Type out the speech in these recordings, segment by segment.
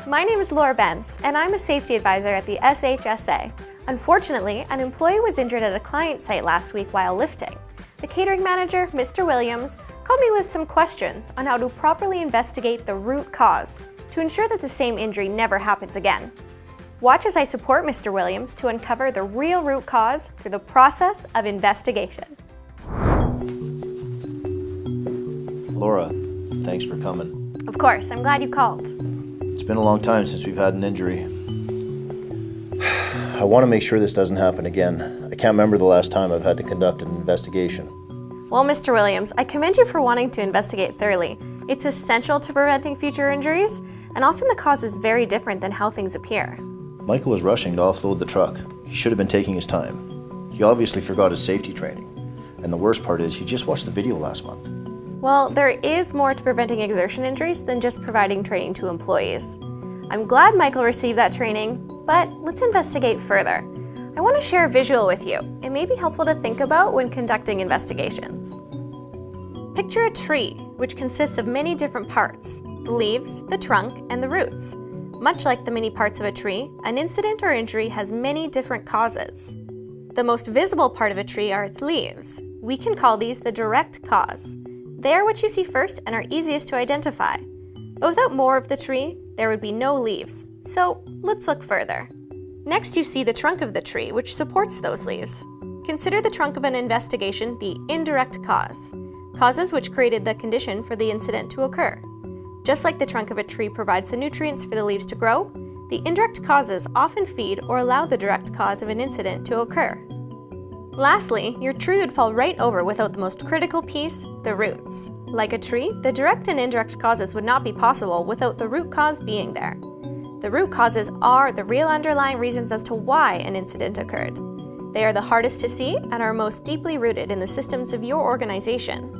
My name is Laura Benz, and I'm a safety advisor at the SHSA. Unfortunately, an employee was injured at a client site last week while lifting. The catering manager, Mr. Williams, called me with some questions on how to properly investigate the root cause to ensure that the same injury never happens again. Watch as I support Mr. Williams to uncover the real root cause through the process of investigation. Laura, thanks for coming. Of course, I'm glad you called. It's been a long time since we've had an injury. I want to make sure this doesn't happen again. I can't remember the last time I've had to conduct an investigation. Well, Mr. Williams, I commend you for wanting to investigate thoroughly. It's essential to preventing future injuries, and often the cause is very different than how things appear. Michael was rushing to offload the truck. He should have been taking his time. He obviously forgot his safety training. And the worst part is he just watched the video last month. Well, there is more to preventing exertion injuries than just providing training to employees. I'm glad Michael received that training, but let's investigate further. I want to share a visual with you. It may be helpful to think about when conducting investigations. Picture a tree, which consists of many different parts: the leaves, the trunk, and the roots. Much like the many parts of a tree, an incident or injury has many different causes. The most visible part of a tree are its leaves. We can call these the direct cause. They are what you see first and are easiest to identify. But without more of the tree, there would be no leaves. So let's look further. Next, you see the trunk of the tree, which supports those leaves. Consider the trunk of an investigation the indirect cause, causes which created the condition for the incident to occur. Just like the trunk of a tree provides the nutrients for the leaves to grow, the indirect causes often feed or allow the direct cause of an incident to occur. Lastly, your tree would fall right over without the most critical piece, the roots. Like a tree, the direct and indirect causes would not be possible without the root cause being there. The root causes are the real underlying reasons as to why an incident occurred. They are the hardest to see and are most deeply rooted in the systems of your organization.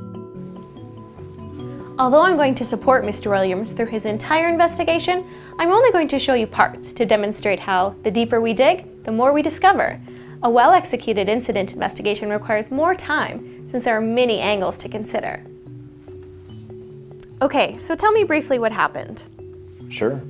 Although I'm going to support Mr. Williams through his entire investigation, I'm only going to show you parts to demonstrate how the deeper we dig, the more we discover. A well-executed incident investigation requires more time since there are many angles to consider. Okay, so tell me briefly what happened. Sure.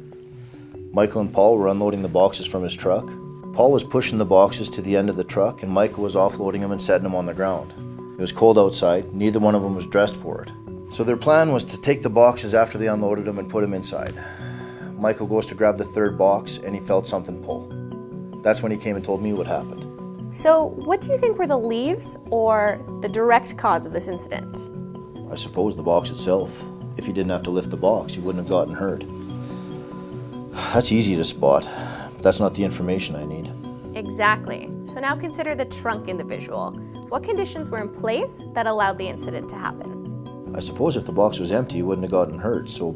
Michael and Paul were unloading the boxes from his truck. Paul was pushing the boxes to the end of the truck and Michael was offloading them and setting them on the ground. It was cold outside, neither one of them was dressed for it. So their plan was to take the boxes after they unloaded them and put them inside. Michael goes to grab the third box and he felt something pull. That's when he came and told me what happened. So what do you think were the leaves or the direct cause of this incident? I suppose the box itself. If he didn't have to lift the box, he wouldn't have gotten hurt. That's easy to spot, but that's not the information I need. Exactly. So now consider the trunk in the visual. What conditions were in place that allowed the incident to happen? I suppose if the box was empty, he wouldn't have gotten hurt, so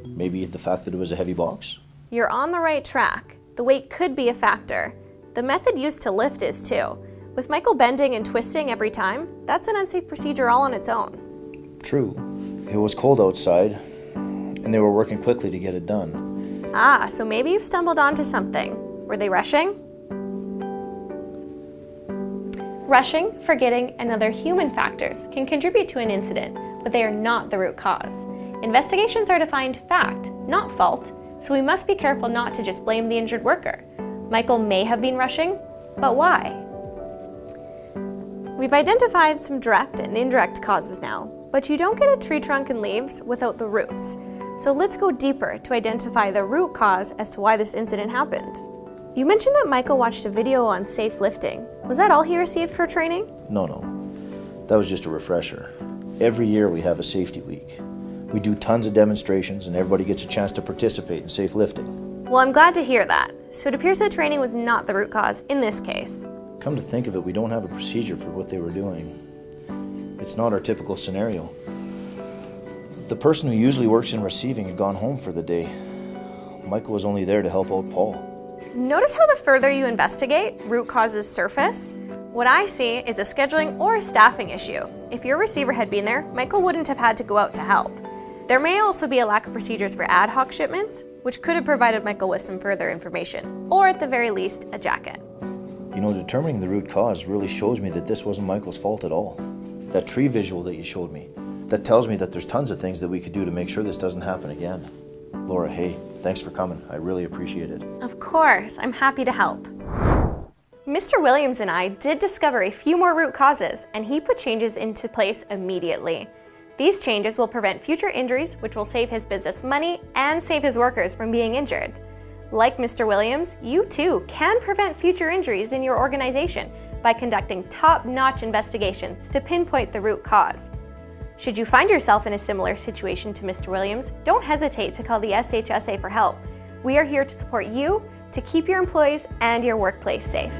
maybe the fact that it was a heavy box? You're on the right track. The weight could be a factor. The method used to lift is too. With Michael bending and twisting every time, that's an unsafe procedure all on its own. True. It was cold outside, and they were working quickly to get it done. Ah, so maybe you've stumbled onto something. Were they rushing? Rushing, forgetting, and other human factors can contribute to an incident, but they are not the root cause. Investigations are to find fact, not fault, so we must be careful not to just blame the injured worker. Michael may have been rushing, but why? We've identified some direct and indirect causes now, but you don't get a tree trunk and leaves without the roots. So let's go deeper to identify the root cause as to why this incident happened. You mentioned that Michael watched a video on safe lifting. Was that all he received for training? No. That was just a refresher. Every year we have a safety week. We do tons of demonstrations and everybody gets a chance to participate in safe lifting. Well, I'm glad to hear that. So it appears that training was not the root cause in this case. Come to think of it, we don't have a procedure for what they were doing. It's not our typical scenario. The person who usually works in receiving had gone home for the day. Michael was only there to help out Paul. Notice how the further you investigate, root causes surface. What I see is a scheduling or a staffing issue. If your receiver had been there, Michael wouldn't have had to go out to help. There may also be a lack of procedures for ad hoc shipments, which could have provided Michael with some further information, or at the very least, a jacket. You know, determining the root cause really shows me that this wasn't Michael's fault at all. That tree visual that you showed me, that tells me that there's tons of things that we could do to make sure this doesn't happen again. Laura, hey, Thanks for coming. I really appreciate it. Of course, I'm happy to help. Mr. Williams and I did discover a few more root causes, and he put changes into place immediately. These changes will prevent future injuries, which will save his business money and save his workers from being injured. Like Mr. Williams, you too can prevent future injuries in your organization by conducting top-notch investigations to pinpoint the root cause. Should you find yourself in a similar situation to Mr. Williams, don't hesitate to call the SHSA for help. We are here to support you to keep your employees and your workplace safe.